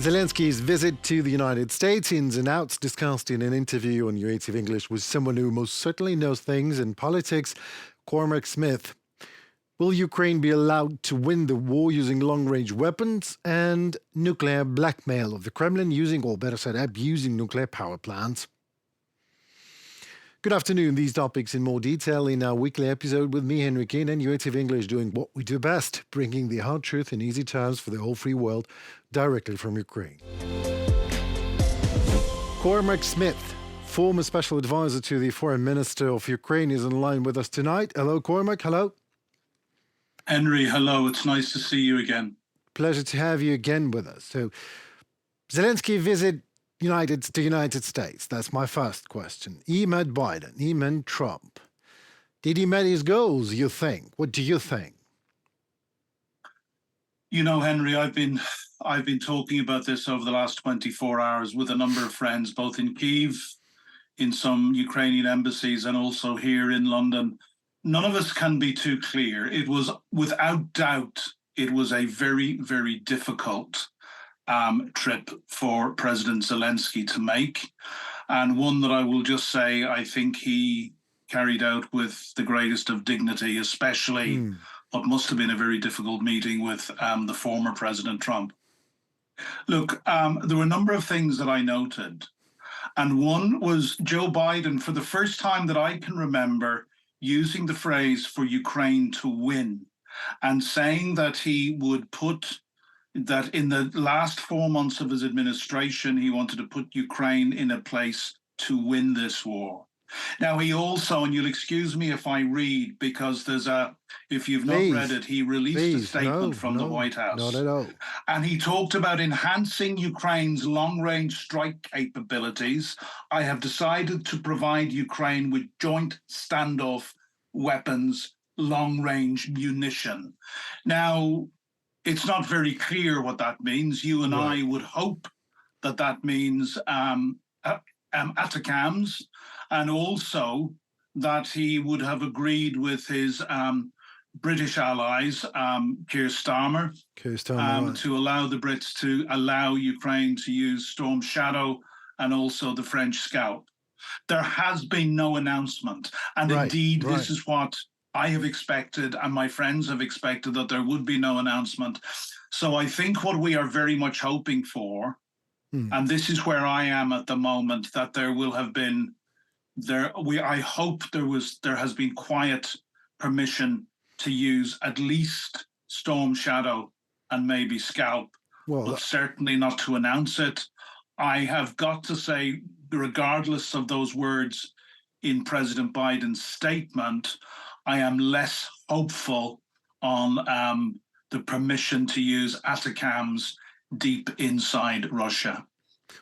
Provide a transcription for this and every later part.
Zelensky's visit to the United States, ins and outs discussed in an interview on Native English with someone who most certainly knows things in politics, Cormac Smith. Will Ukraine be allowed to win the war using long-range weapons and nuclear blackmail of the Kremlin using, or better said, abusing nuclear power plants? Good afternoon. These topics in more detail in our weekly episode with me, Henry Keane, and Native English, doing what we do best, bringing the hard truth in easy terms for the whole free world directly from Ukraine. Cormac Smith, former special advisor to the Foreign Minister of Ukraine, is on line with us tonight. Hello, Cormac. Hello. Henry, hello. It's nice to see you again. Pleasure to have you again with us. So, Zelensky visit the United States. That's my first question. He met Biden. He met Trump. Did he meet his goals, you think? What do you think? You know, Henry, I've been talking about this over the last 24 hours with a number of friends, both in Kyiv, in some Ukrainian embassies, and also here in London. None of us can be too clear. It was, without doubt, it was a very, very difficult trip for President Zelensky to make, and one that I will just say I think he carried out with the greatest of dignity, especially what must have been a very difficult meeting with the former President Trump. Look, there were a number of things that I noted, and one was Joe Biden, for the first time that I can remember, using the phrase "for Ukraine to win" and saying that he would put that in the last 4 months of his administration, he wanted to put Ukraine in a place to win this war. Now, he also, and you'll excuse me if I read, because there's if you've not read it, he released a statement from the White House. Not at all. And he talked about enhancing Ukraine's long-range strike capabilities. I have decided to provide Ukraine with joint standoff weapons, long-range munition. Now, it's not very clear what that means. You and I would hope that that means ATACMS, and also that he would have agreed with his British allies, Keir Starmer, to allow the Brits to allow Ukraine to use Storm Shadow and also the French Scalp. There has been no announcement, and indeed this is what I have expected, and my friends have expected, that there would be no announcement. So I think what we are very much hoping for, and this is where I am at the moment, that there will have been I hope there has been quiet permission to use at least Storm Shadow and maybe Scalp, but certainly not to announce it. I have got to say, regardless of those words in President Biden's statement, I am less hopeful on the permission to use ATACMS deep inside Russia.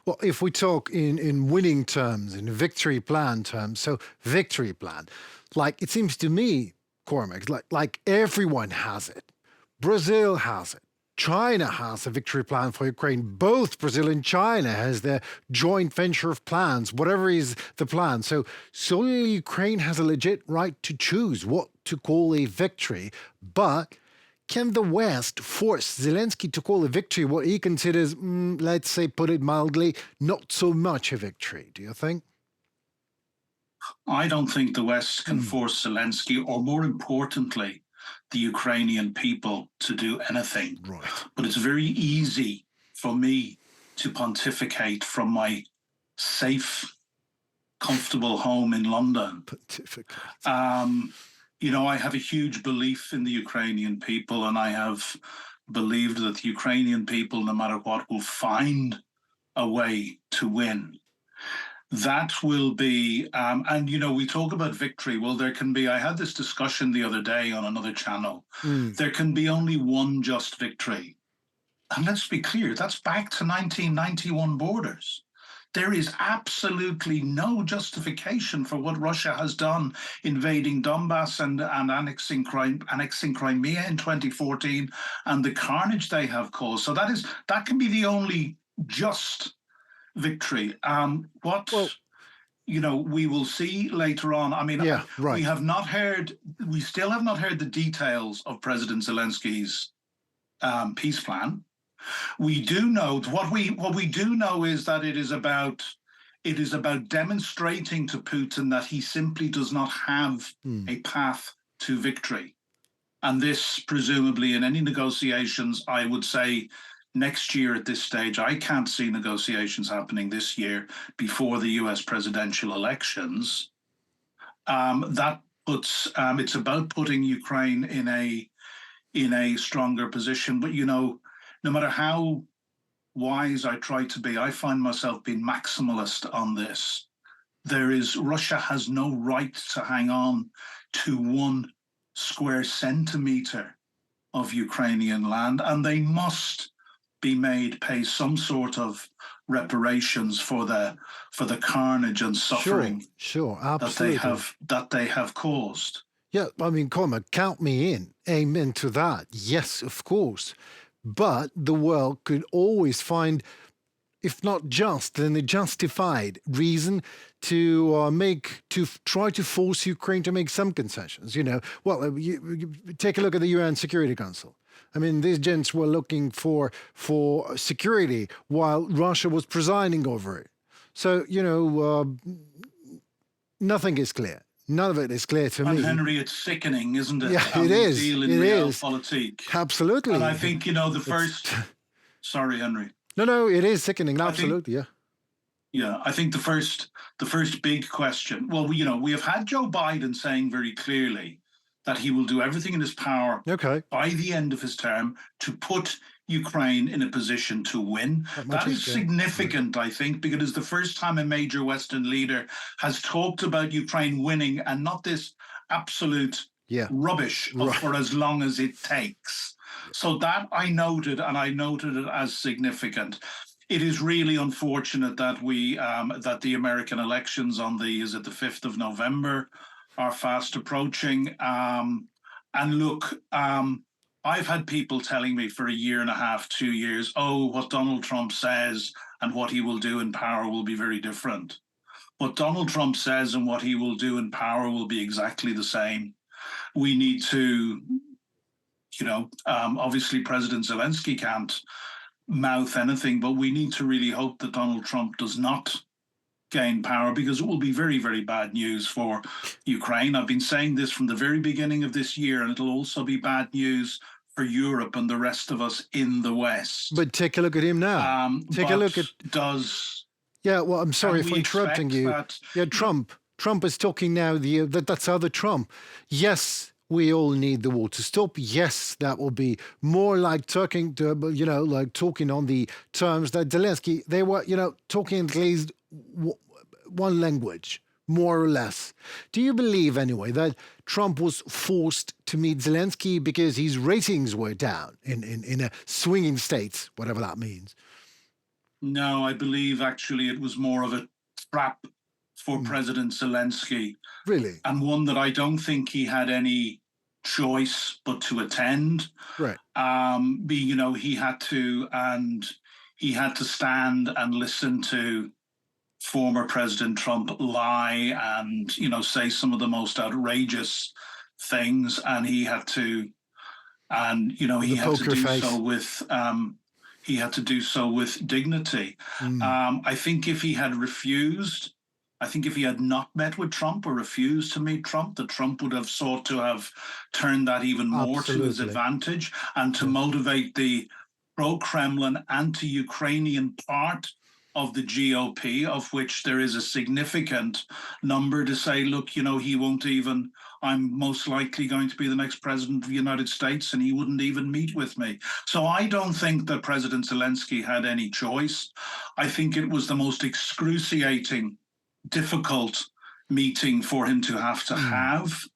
Well, if we talk in winning terms, in victory plan terms, so victory plan, like it seems to me, Cormac, like everyone has it. Brazil has it. China has a victory plan for Ukraine. Both Brazil and China has their joint venture of plans, whatever is the plan. So solely Ukraine has a legit right to choose what to call a victory. But can the West force Zelensky to call a victory what he considers, let's say, put it mildly, not so much a victory? Do you think? I don't think the West can force Zelensky, or more importantly, the Ukrainian people, to do anything. Right. But it's very easy for me to pontificate from my safe, comfortable home in London. Pontificate. You know, I have a huge belief in the Ukrainian people, and I have believed that the Ukrainian people, no matter what, will find a way to win. That will be, and, you know, we talk about victory. Well, there can be, I had this discussion the other day on another channel. There can be only one just victory. And let's be clear, that's back to 1991 borders. There is absolutely no justification for what Russia has done, invading Donbass and annexing Crimea in 2014, and the carnage they have caused. So that can be the only just victory. You know, we will see later on. I mean, we still have not heard the details of President Zelensky's peace plan. We do know what we do know is that it is about demonstrating to Putin that he simply does not have a path to victory. And this, presumably, in any negotiations, I would say next year at this stage, I can't see negotiations happening this year before the US presidential elections. That puts it's about putting Ukraine in a stronger position. But no matter how wise I try to be, I find myself being maximalist on this. Russia has no right to hang on to 1 square centimeter of Ukrainian land, and they must be made pay some sort of reparations for the carnage and suffering Absolutely. that they have caused. Yeah, I mean, Cormac, count me in. Amen to that. Yes, of course. But the world could always find, if not just, then a justified reason to try to force Ukraine to make some concessions. Well, you take a look at the UN Security Council. I mean, these gents were looking for security while Russia was presiding over it. So, nothing is clear. None of it is clear to me. And Henry, it's sickening, isn't it? Yeah, it is. Deal in it is. Realpolitik. Absolutely. And I think, the first... Sorry, Henry. No, it is sickening. Absolutely, Yeah, I think the first big question. Well, we have had Joe Biden saying very clearly that he will do everything in his power by the end of his term to put Ukraine in a position to win. That is significant, I think, because it's the first time a major Western leader has talked about Ukraine winning and not this absolute rubbish for as long as it takes. So that I noted, and I noted it as significant. It is really unfortunate that that the American elections on the 5th of November are fast approaching. And look, I've had people telling me for a year and a half, 2 years, what Donald Trump says and what he will do in power will be very different. What Donald Trump says and what he will do in power will be exactly the same. We need to, obviously President Zelensky can't mouth anything, but we need to really hope that Donald Trump does not gain power, because it will be very, very bad news for Ukraine. I've been saying this from the very beginning of this year, and it'll also be bad news for Europe and the rest of us in the West. But take a look at him now. Take a look at... Yeah, well, I'm sorry for interrupting you. Trump is talking now, that's other Trump. Yes, we all need the war to stop. Yes, that will be more like talking on the terms that Zelensky, they were, talking at least one language, more or less. Do you believe, anyway, that Trump was forced to meet Zelensky because his ratings were down in a swinging state, whatever that means? No, I believe actually it was more of a trap for President Zelensky. Really? And one that I don't think he had any choice but to attend. Right. He had to stand and listen to former President Trump lie and, say some of the most outrageous things. And he had to, he had to do so with dignity. I think if he had refused, if he had not met with Trump or refused to meet Trump, that Trump would have sought to have turned that even more to his advantage and to motivate the pro-Kremlin, anti-Ukrainian part of the GOP, of which there is a significant number, to say, look, he won't even, I'm most likely going to be the next president of the United States, and he wouldn't even meet with me. So I don't think that President Zelensky had any choice. I think it was the most excruciating, difficult meeting for him to have.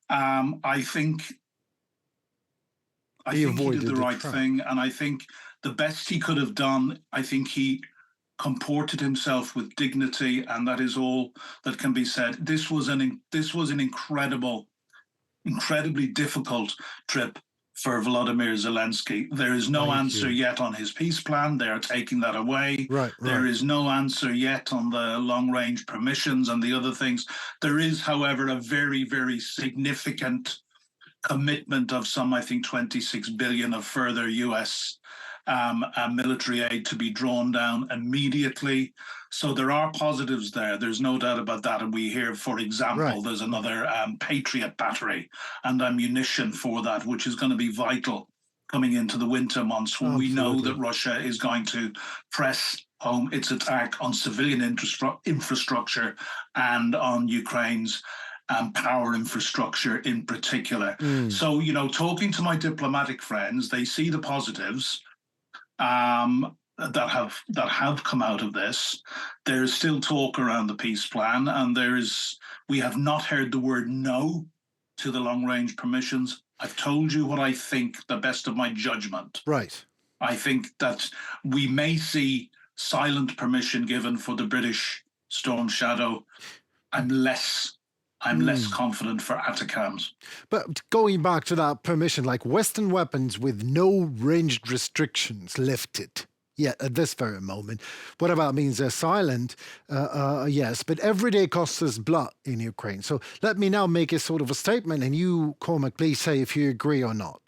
I think he did the right thing, and I think the best he could have done, I think he comported himself with dignity, and that is all that can be said. This was an incredibly difficult trip for Volodymyr Zelensky. There is no answer yet on his peace plan. They are taking that away. Right. There is no answer yet on the long-range permissions and the other things. There is, however, a very, very significant commitment of some, I think, 26 billion of further US military aid to be drawn down immediately. So there are positives there. There's no doubt about that. And we hear, for example, there's another Patriot battery and ammunition for that, which is going to be vital coming into the winter months when we know that Russia is going to press home its attack on civilian infrastructure and on Ukraine's power infrastructure in particular. So, you know, talking to my diplomatic friends, they see the positives that have come out of this. There is still talk around the peace plan, and we have not heard the word no to the long-range permissions. I've told you what I think, the best of my judgment. Right. I think that we may see silent permission given for the British Storm Shadow. I'm less confident for ATACMS. But going back to that permission, like Western weapons with no ranged restrictions lifted. Yeah, at this very moment. Whatever that means they're silent, yes, but every day costs us blood in Ukraine. So let me now make a sort of a statement, and you, Cormac, please say if you agree or not.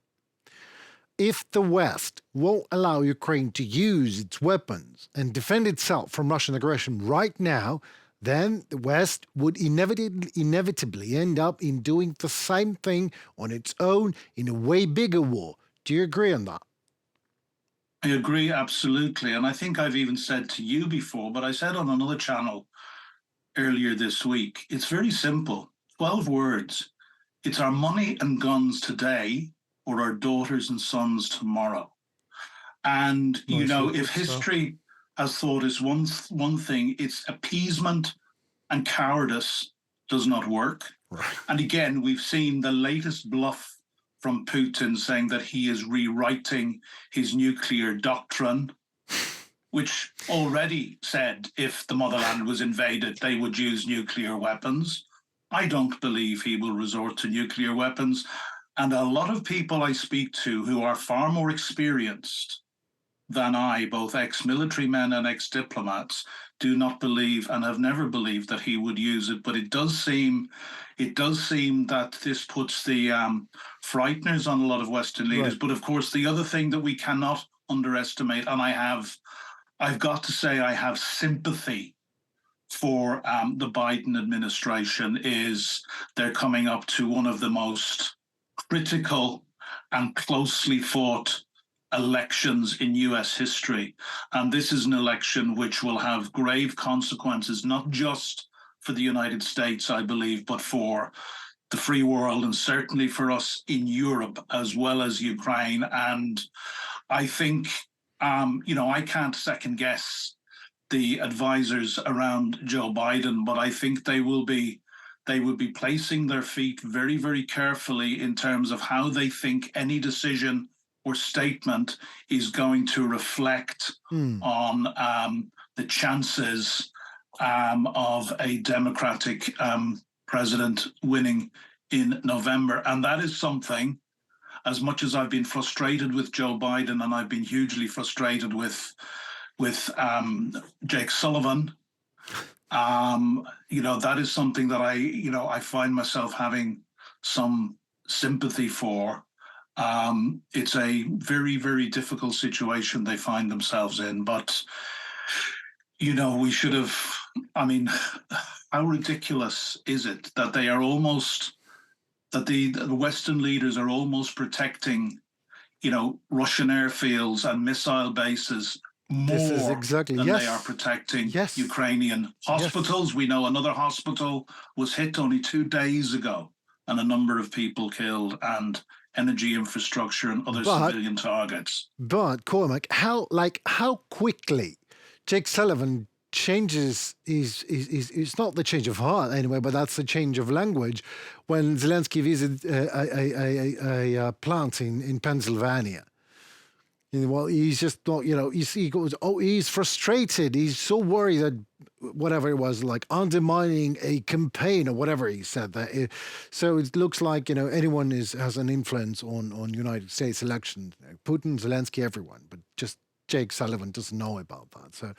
If the West won't allow Ukraine to use its weapons and defend itself from Russian aggression right now, then the West would inevitably end up in doing the same thing on its own in a way bigger war. Do you agree on that? I agree, absolutely. And I think I've even said to you before, but I said on another channel earlier this week, it's very simple, 12 words. It's our money and guns today or our daughters and sons tomorrow. And, you know, if history has thought is one thing, it's appeasement and cowardice does not work. Right. And again, we've seen the latest bluff from Putin saying that he is rewriting his nuclear doctrine, which already said if the motherland was invaded, they would use nuclear weapons. I don't believe he will resort to nuclear weapons. And a lot of people I speak to who are far more experienced than I, both ex-military men and ex-diplomats, do not believe and have never believed that he would use it. But it does seem that this puts the frighteners on a lot of Western leaders. Right. But of course, the other thing that we cannot underestimate, and I've got to say I have sympathy for the Biden administration, is they're coming up to one of the most critical and closely fought elections in US history. And this is an election which will have grave consequences, not just for the United States, I believe, but for the free world and certainly for us in Europe as well as Ukraine. And I think, you know, I can't second guess the advisors around Joe Biden, but I think they would be placing their feet very, very carefully in terms of how they think any decision or statement is going to reflect on the chances of a Democratic president winning in November. And that is something, as much as I've been frustrated with Joe Biden, and I've been hugely frustrated with Jake Sullivan, you know, that is something that I find myself having some sympathy for. It's a very, very difficult situation they find themselves in, but, you know, we should have, I mean, how ridiculous is it that they are almost, that the Western leaders are almost protecting, you know, Russian airfields and missile bases more than they are protecting Ukrainian hospitals. Yes. We know another hospital was hit only 2 days ago and a number of people killed, and energy infrastructure and other civilian targets. But Cormac, how quickly Jake Sullivan changes it's not the change of heart anyway, but that's the change of language when Zelenskyy visited a plant in Pennsylvania. Well, he's just not, you know, he goes, he's frustrated. He's so worried that whatever it was, like undermining a campaign or whatever he said. So it looks like, you know, anyone has an influence on United States elections. Putin, Zelenskyy, everyone, but just Jake Sullivan doesn't know about that. So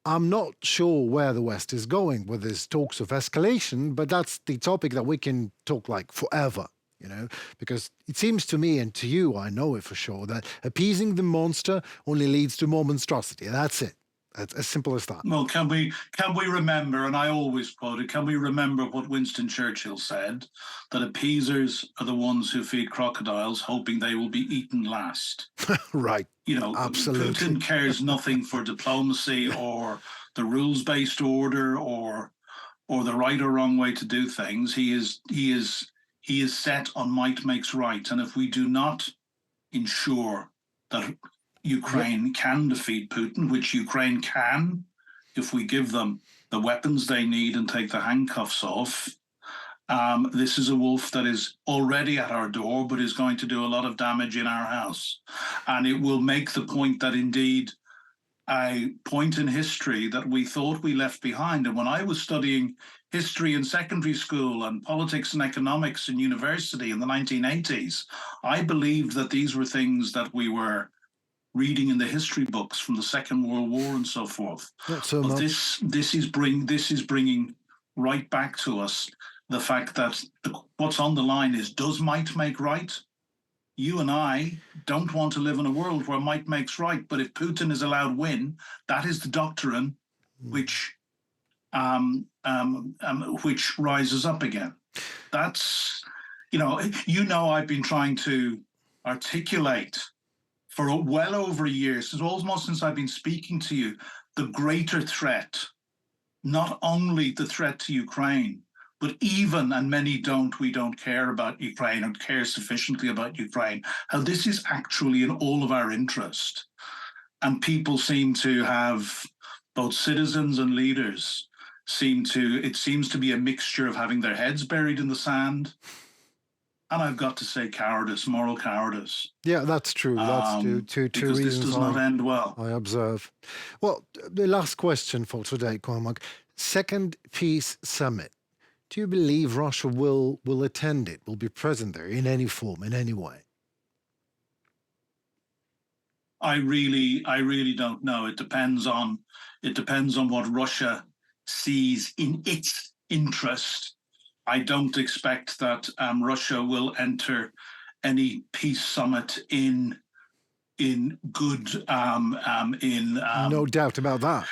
I'm not sure where the West is going with these talks of escalation, but that's the topic that we can talk like forever because it seems to me and to you, I know it for sure, that appeasing the monster only leads to more monstrosity. That's it. That's as simple as that. Well, can we remember, and I always quote it, can we remember what Winston Churchill said, that appeasers are the ones who feed crocodiles, hoping they will be eaten last. Right. Absolutely. Putin cares nothing for diplomacy or the rules-based order or the right or wrong way to do things. He is set on might makes right, and if we do not ensure that Ukraine can defeat Putin, which Ukraine can, if we give them the weapons they need and take the handcuffs off. This is a wolf that is already at our door, but is going to do a lot of damage in our house. And it will make the point that indeed a point in history that we thought we left behind. And when I was studying history in secondary school and politics and economics in university in the 1980s, I believed that these were things that we were reading in the history books from the Second World War and so forth. Not so much. This is bringing right back to us the fact that what's on the line is, does might make right? You and I don't want to live in a world where might makes right, but if Putin is allowed win, that is the doctrine which rises up again. That's, I've been trying to articulate for well over a year, since I've been speaking to you, the greater threat, not only the threat to Ukraine, but even, and many we don't care about Ukraine or care sufficiently about Ukraine, how this is actually in all of our interest. And people seem to have, both citizens and leaders, it seems to be a mixture of having their heads buried in the sand. And I've got to say cowardice, moral cowardice. Yeah, that's true. That's two because reasons this does not end well. I observe. Well, the last question for today, Cormac. Second Peace Summit. Do you believe Russia will attend it, will be present there in any form, in any way? I really don't know. It depends on what Russia sees in its interest. I don't expect that Russia will enter any peace summit in good no doubt about that.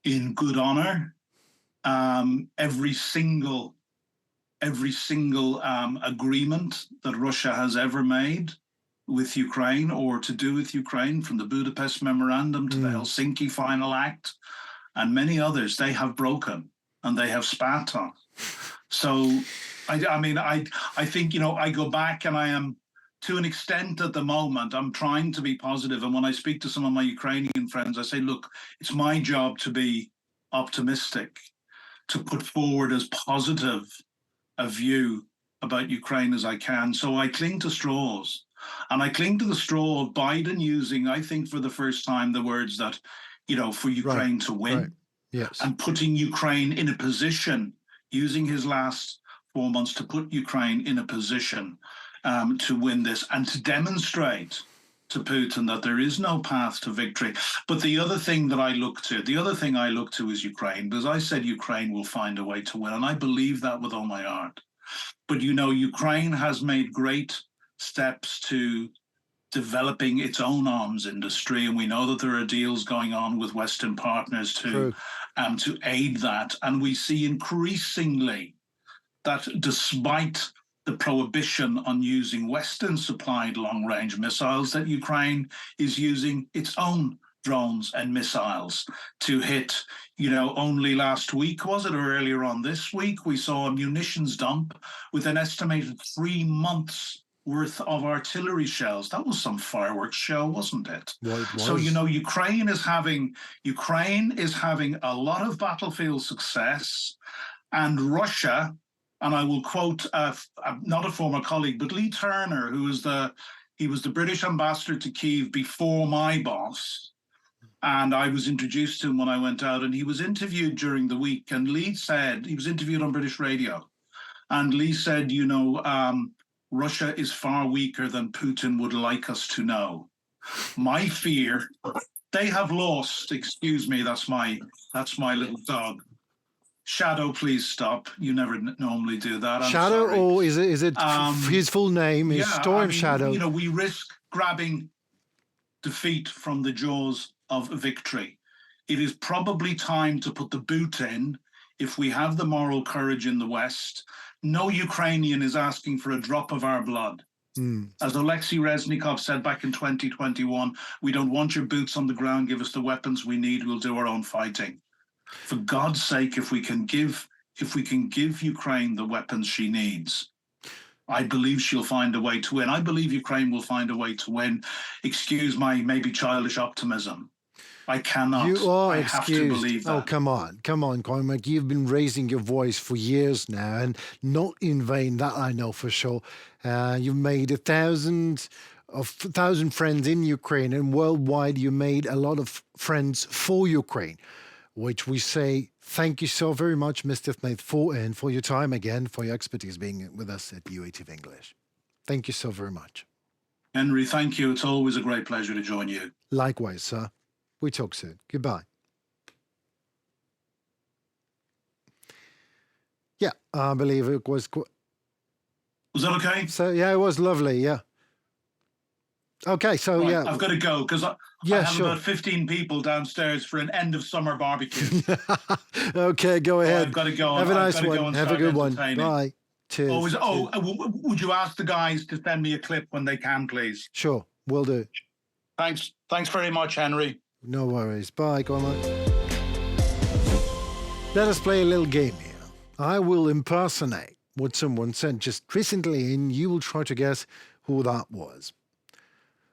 In good honor. Every single agreement that Russia has ever made with Ukraine or to do with Ukraine, from the Budapest Memorandum to the Helsinki Final Act and many others, they have broken and they have spat on. So, I think, I go back and I am, to an extent at the moment, I'm trying to be positive. And when I speak to some of my Ukrainian friends, I say, look, it's my job to be optimistic, to put forward as positive a view about Ukraine as I can. So I cling to straws. And I cling to the straw of Biden using, I think for the first time, the words that, for Ukraine to win. Right. Yes. And putting Ukraine in a position, using his last 4 months to put Ukraine in a position to win this and to demonstrate to Putin that there is no path to victory. But the other thing I look to is Ukraine, because I said Ukraine will find a way to win, and I believe that with all my heart. But, Ukraine has made great steps to developing its own arms industry, and we know that there are deals going on with Western partners to aid that. And we see increasingly that despite the prohibition on using Western-supplied long-range missiles, that Ukraine is using its own drones and missiles to hit. Only last week, was it, or earlier on this week, we saw a munitions dump with an estimated 3 months worth of artillery shells. That was some fireworks show, wasn't it? Well, it was. So, Ukraine is having a lot of battlefield success, and Russia. And I will quote not a former colleague, but Lee Turner, who was the British ambassador to Kyiv before my boss. And I was introduced to him when I went out, and he was interviewed during the week. And Lee said, he was interviewed on British radio. And Lee said, Russia is far weaker than Putin would like us to know. My fear, they have lost, excuse me, that's my little dog. Shadow, please stop. You never normally do that. I'm Shadow, sorry. or is it his full name is Yeah, Storm Shadow? You know, we risk grabbing defeat from the jaws of victory. It is probably time to put the boot in if we have the moral courage in the West. No Ukrainian is asking for a drop of our blood. As Alexei Reznikov said back in 2021, we don't want your boots on the ground. Give us the weapons we need. We'll do our own fighting. For God's sake, if we can give Ukraine the weapons she needs, I believe she'll find a way to win. I believe Ukraine will find a way to win. Excuse my maybe childish optimism. I cannot. You are I excused. have to believe that. Oh, come on, Cormac. You've been raising your voice for years now, and not in vain. That I know for sure. You've made 1,000 friends in Ukraine, and worldwide, you made a lot of friends for Ukraine, which we say thank you so very much, Mr. Smith, for your time again, for your expertise being with us at UATV English. Thank you so very much. Henry, thank you. It's always a great pleasure to join you. Likewise, sir. We talk soon. Goodbye. Yeah, I believe it was... Was that okay? So, yeah, it was lovely, yeah. Okay, so, right, yeah. I've got to go because I have about 15 people downstairs for an end of summer barbecue. Okay, go ahead. I've got to go. Have a nice one. Have a good one. Bye. Cheers. Would you ask the guys to send me a clip when they can, please? Sure, will do. Thanks very much, Henry. No worries. Bye, Cormac. Let us play a little game here. I will impersonate what someone said just recently, and you will try to guess who that was.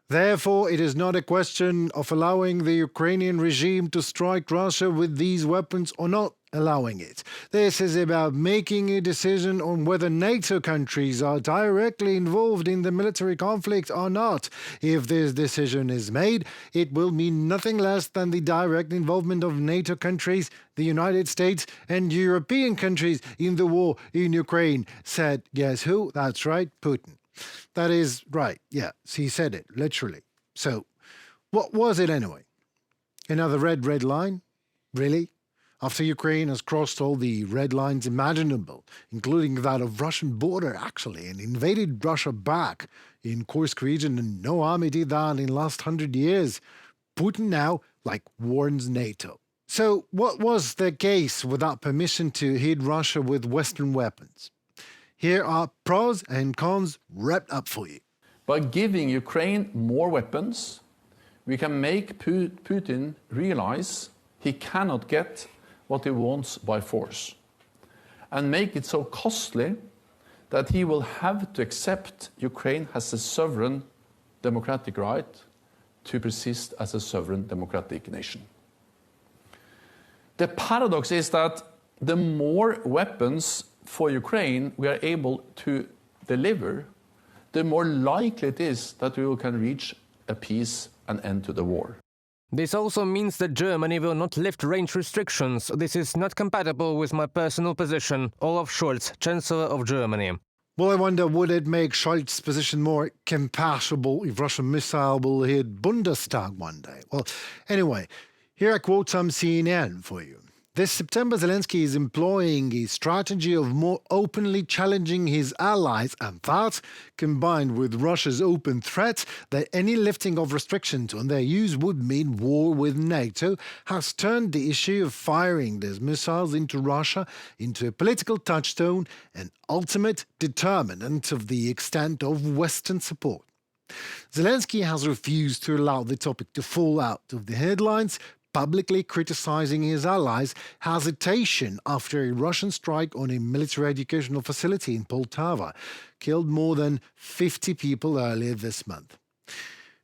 Therefore, it is not a question of allowing the Ukrainian regime to strike Russia with these weapons or not allowing it. This is about making a decision on whether NATO countries are directly involved in the military conflict or not. If this decision is made, it will mean nothing less than the direct involvement of NATO countries, the United States and European countries in the war in Ukraine, said, guess who? That's right, Putin. That is right, yeah, he said it, literally. So, what was it anyway? Another red line? Really? After Ukraine has crossed all the red lines imaginable, including that of Russian border, actually, and invaded Russia back in Kursk region, and no army did that in the last 100 years, Putin now, warns NATO. So, what was the case with that permission to hit Russia with Western weapons? Here are pros and cons wrapped up for you. By giving Ukraine more weapons, we can make Putin realize he cannot get what he wants by force, and make it so costly that he will have to accept Ukraine has a sovereign democratic right to persist as a sovereign democratic nation. The paradox is that the more weapons for Ukraine we are able to deliver, the more likely it is that we can reach a peace and end to the war. This also means that Germany will not lift range restrictions. This is not compatible with my personal position. Olaf Scholz, Chancellor of Germany. Well, I wonder, would it make Scholz's position more compatible if Russian missile will hit Bundestag one day? Well, anyway, here I quote some CNN for you. This September, Zelensky is employing a strategy of more openly challenging his allies, and that, combined with Russia's open threat that any lifting of restrictions on their use would mean war with NATO, has turned the issue of firing these missiles into Russia into a political touchstone and ultimate determinant of the extent of Western support. Zelensky has refused to allow the topic to fall out of the headlines, publicly criticizing his allies' hesitation after a Russian strike on a military educational facility in Poltava killed more than 50 people earlier this month.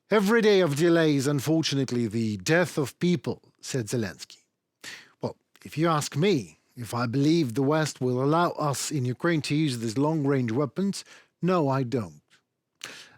Every day of delay is unfortunately the death of people, said Zelensky. Well, if you ask me if I believe the West will allow us in Ukraine to use these long-range weapons, no, I don't.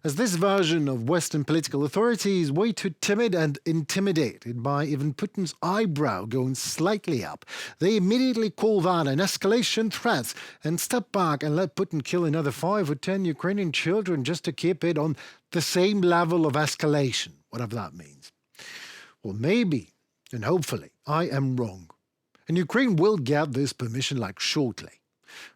As this version of Western political authority is way too timid and intimidated by even Putin's eyebrow going slightly up, they immediately call that an escalation threat and step back and let Putin kill another 5 or 10 Ukrainian children just to keep it on the same level of escalation, whatever that means. Well, maybe, and hopefully, I am wrong. And Ukraine will get this permission shortly.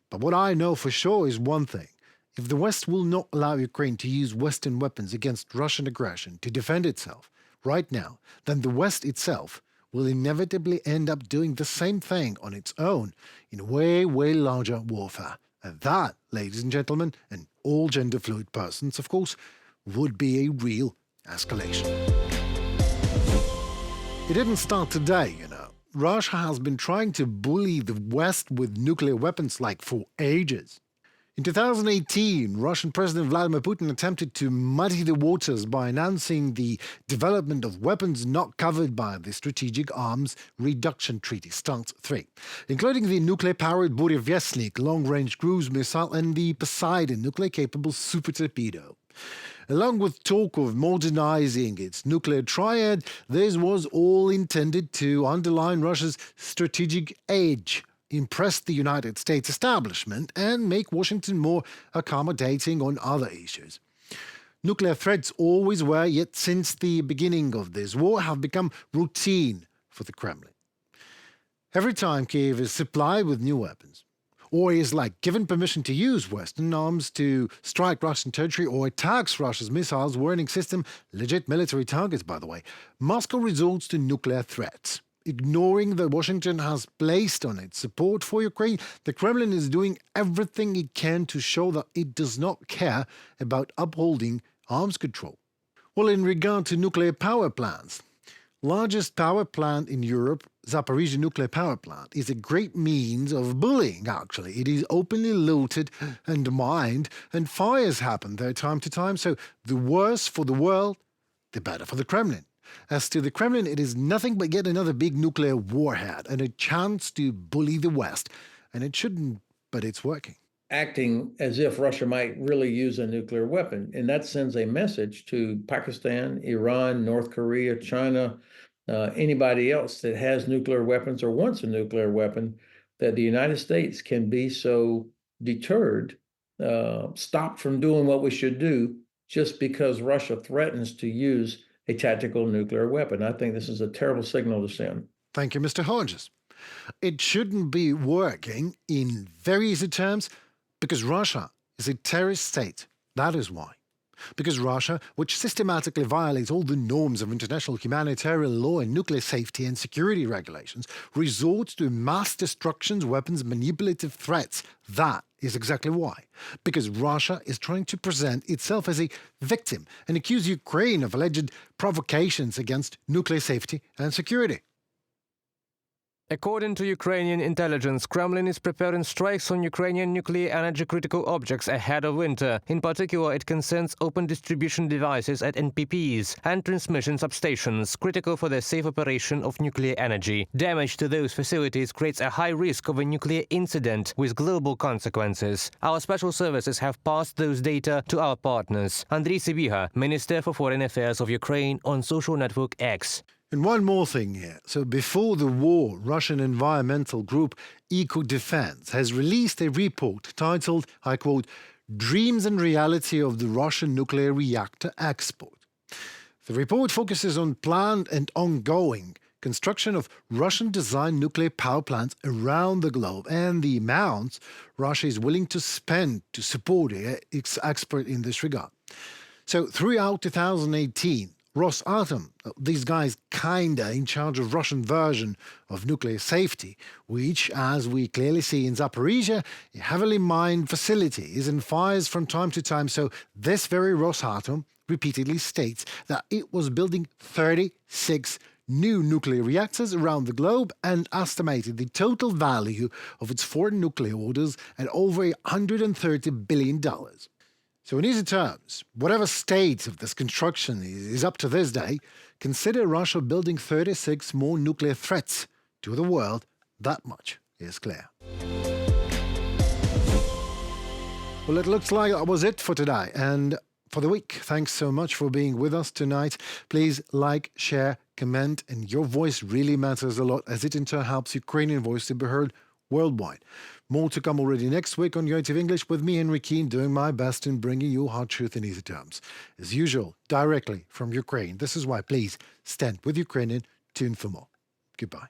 But what I know for sure is one thing. If the West will not allow Ukraine to use Western weapons against Russian aggression to defend itself right now, then the West itself will inevitably end up doing the same thing on its own in way, way larger warfare. And that, ladies and gentlemen, and all gender-fluid persons, of course, would be a real escalation. It didn't start today, you know. Russia has been trying to bully the West with nuclear weapons for ages. In 2018, Russian President Vladimir Putin attempted to muddy the waters by announcing the development of weapons not covered by the Strategic Arms Reduction Treaty, START 3, including the nuclear-powered Burevestnik long-range cruise missile and the Poseidon nuclear-capable super torpedo. Along with talk of modernizing its nuclear triad, this was all intended to underline Russia's strategic edge, impress the United States establishment, and make Washington more accommodating on other issues. Nuclear threats always were, yet since the beginning of this war, have become routine for the Kremlin. Every time Kyiv is supplied with new weapons, or is given permission to use Western arms to strike Russian territory or attacks Russia's missiles warning system, legit military targets, by the way, Moscow resorts to nuclear threats. Ignoring that Washington has placed on its support for Ukraine, the Kremlin is doing everything it can to show that it does not care about upholding arms control. Well, in regard to nuclear power plants, largest power plant in Europe, Zaporizhzhia nuclear power plant, is a great means of bullying, actually. It is openly looted and mined, and fires happen there time to time, so the worse for the world, the better for the Kremlin. As to the Kremlin, it is nothing but yet another big nuclear warhead and a chance to bully the West. And it shouldn't, but it's working. Acting as if Russia might really use a nuclear weapon. And that sends a message to Pakistan, Iran, North Korea, China, anybody else that has nuclear weapons or wants a nuclear weapon, that the United States can be so deterred, stopped from doing what we should do just because Russia threatens to use a tactical nuclear weapon. I think this is a terrible signal to send. Thank you, Mr. Hodges. It shouldn't be working in very easy terms because Russia is a terrorist state. That is why. Because Russia, which systematically violates all the norms of international humanitarian law and nuclear safety and security regulations, resorts to mass destruction, weapons, manipulative threats. That is exactly why. Because Russia is trying to present itself as a victim and accuse Ukraine of alleged provocations against nuclear safety and security. According to Ukrainian intelligence, Kremlin is preparing strikes on Ukrainian nuclear energy critical objects ahead of winter. In particular, it concerns open distribution devices at NPPs and transmission substations, critical for the safe operation of nuclear energy. Damage to those facilities creates a high risk of a nuclear incident with global consequences. Our special services have passed those data to our partners. Andriy Sybiha, Minister for Foreign Affairs of Ukraine, on social network X. And one more thing here. So before the war, Russian environmental group Eco-Defense has released a report titled, I quote, "Dreams and Reality of the Russian Nuclear Reactor Export." The report focuses on planned and ongoing construction of Russian-designed nuclear power plants around the globe and the amounts Russia is willing to spend to support its export in this regard. So throughout 2018, Rosatom, these guys kinda in charge of Russian version of nuclear safety, which, as we clearly see in Zaporizhzhia, a heavily mined facility is in fires from time to time. So this very Rosatom repeatedly states that it was building 36 new nuclear reactors around the globe and estimated the total value of its foreign nuclear orders at over $130 billion. So in easy terms, whatever state of this construction is up to this day, consider Russia building 36 more nuclear threats to the world. That much is clear. Well, it looks like that was it for today and for the week. Thanks so much for being with us tonight. Please like, share, comment, and your voice really matters a lot as it in turn helps Ukrainian voice to be heard worldwide. More to come already next week on YouTube English with me, Henry Keane, doing my best in bringing you hard truth in easy terms. As usual, directly from Ukraine. This is why, please, stand with Ukrainian, tune for more. Goodbye.